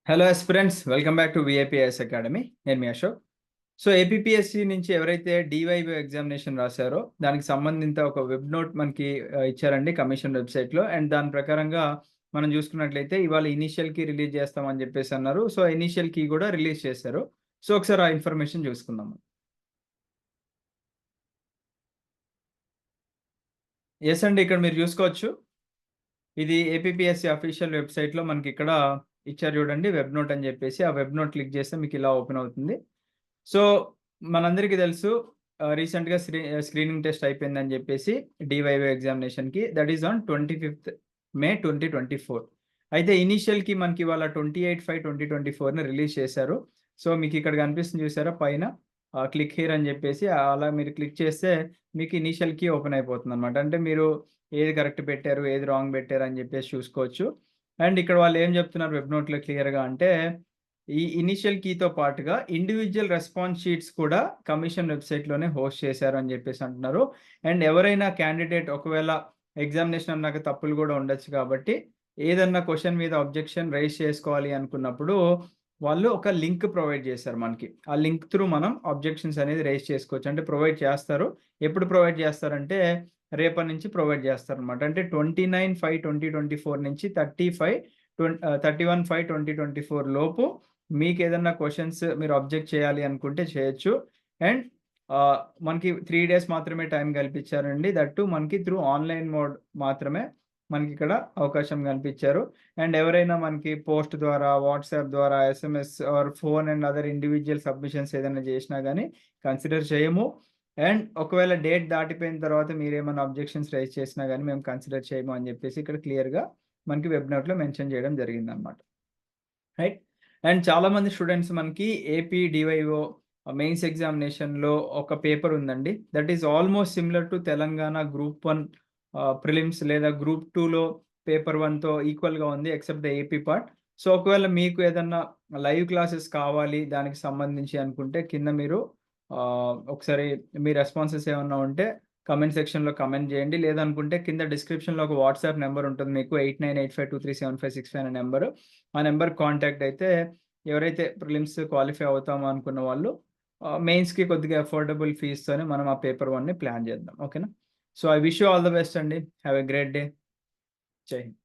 Hello aspirants, welcome back to VIPS academy. నేను మీ Ashok. So APPSC నుంచి ఎవరైతే డివైఓ ఎగ్జామినేషన్ రాశారో దానికి సంబంధించిన ఒక వెబ్ నోట్ మనకి ఇచ్చారండి కమిషన్ వెబ్సైట్లో. అండ్ దాని ప్రకారంగా మనం చూసుకున్నట్లయితే ఇవాళ ఇనీషియల్ కీ రిలీజ్ చేస్తామని చెప్పేసి అన్నారు. సో ఇనీషియల్ కీ కూడా రిలీజ్ చేశారు. సో ఒకసారి ఆ ఇన్ఫర్మేషన్ చూసుకుందాము. ఎస్ అండి, ఇక్కడ మీరు చూసుకోవచ్చు. ఇది ఏపీపీఎస్సీ అఫీషియల్ వెబ్సైట్లో మనకి ఇక్కడ ఇచ్చారు చూడండి, వెబ్ నోట్ అని చెప్పేసి. ఆ వెబ్ నోట్ క్లిక్ చేస్తే మీకు ఇలా ఓపెన్ అవుతుంది. సో మనందరికీ తెలుసు, రీసెంట్‌గా స్క్రీనింగ్ టెస్ట్ అయిపోయిందని జెప్పేసి డీవైఓ ఎగ్జామినేషన్‌కి. దట్ ఈస్ ఆన్ 25థ్ మే 2024. అయితే ఇనీషియల్‌కి మనకి ఇవాళ 28/5/2024ని రిలీజ్ చేశారు. సో మీకిక్కడ కనిపిస్తుంది చూసారా పైన, క్లిక్ హియర్ అని జెప్పేసి. అలా మీరు క్లిక్ చేస్తే మీకు ఇనీషియల్ కీ ఓపెన్ అయిపోతుందన్నమాట. అంటే మీరు ఏది కరెక్ట్ పెట్టారు, ఏది రాంగ్ పెట్టారు అని జెప్పేసి చూసుకోవచ్చు. అండ్ ఇక్కడ వాళ్ళు ఏం జెప్తున్నారు వెబ్ నోట్‌లో క్లియర్‌గా అంటే, ఈ ఇనీషియల్ కీతో పాటుగా ఇండివిడ్యువల్ రెస్పాన్స్ షీట్స్ కూడా కమిషన్ వెబ్‌సైట్‌లోనే హోస్ట్ చేశారు అని జెప్పేసి అంటున్నారు. అండ్ ఎవరైనా క్యాండిడేట్ ఒకవేళ ఎగ్జామినేషన్ అన్నాక తప్పులు గూడా ఉండొచ్చు కాబట్టి, ఏదన్నా క్వెషన్ మీద అబ్జెక్షన్ రైజ్ చేసుకోవాలి అనుకున్నప్పుడు వాళ్ళు ఒక లింక్ ప్రొవైడ్ చేశారు మనకి. ఆ లింక్ త్రూ మనం అబ్జెక్షన్స్ అనేది రైజ్ చేసుకోవచ్చు. అంటే ప్రొవైడ్ చేస్తారు. ఎప్పుడు ప్రొవైడ్ చేస్తారంటే రేపటి నుంచి ప్రొవైడ్ చేస్తారనమాట. అంటే 29/5/2024 నుంచి 31/5/2024 లోపు మీకేదన్నా క్వెషన్స్ మీరు అబ్జెక్ట్ చేయాలి అనుకుంటే చేయొచ్చు. అండ్ మనకి 3 డేస్ మాత్రమే టైం కల్పించారండి. దట్ టూ మనకి త్రూ ఆన్‌లైన్ మోడ్ మాత్రమే మనకిక్కడ అవకాశం కల్పించారు. అండ్ ఎవరైనా మనకి పోస్ట్ ద్వారా, వాట్సాప్ ద్వారా, SMS or phone and other individual submissions ఏదైనా చేసినా గానీ కన్సిడర్ చేయము. అండ్ ఒకవేళ డేట్ దాటిపోయిన తర్వాత మీరేమన్నా అబ్జెక్షన్స్ రైజ్ చేసినా గానీ మేము కన్సిడర్ చేయము అని జెప్పేసి ఇక్కడ క్లియర్‌గా మనకి వెబ్ నోట్‌లో మెన్షన్ చేయడం జరిగిందనమాట. రైట్. అండ్ చాలామంది స్టూడెంట్స్ మనకి ఏపీ డివైఓ మెయిన్స్ ఎగ్జామినేషన్‌లో ఒక పేపర్ ఉందండి. That is almost similar to Telangana group 1 prelims లేదా గ్రూప్ 2లో పేపర్ 1తో ఈక్వల్‌గా ఉంది except the AP part. So ఒకవేళ మీకు ఏదన్నా లైవ్ క్లాసెస్ కావాలి దానికి సంబంధించి అనుకుంటే కింద మీరు ఒకసారి మీ రెస్పాన్సెస్ ఏమన్నా ఉంటే కామెంట్ సెక్షన్‌లో కామెంట్ చేయండి. లేదనుకుంటే కింద డిస్క్రిప్షన్‌లో ఒక వాట్సాప్ నంబర్ ఉంటుంది మీకు, 8985237565 అనే నంబరు. ఆ నంబర్‌కి కాంటాక్ట్ అయితే ఎవరైతే ప్రిలిమ్స్ క్వాలిఫై అవుతామో అనుకున్న వాళ్ళు మెయిన్స్‌కి కొద్దిగా అఫోర్డబుల్ ఫీస్‌తోనే మనం ఆ పేపర్ 1ని ప్లాన్ చేద్దాం. ఓకేనా? So I wish you all the best అండి. Have a great day. Jai Hind.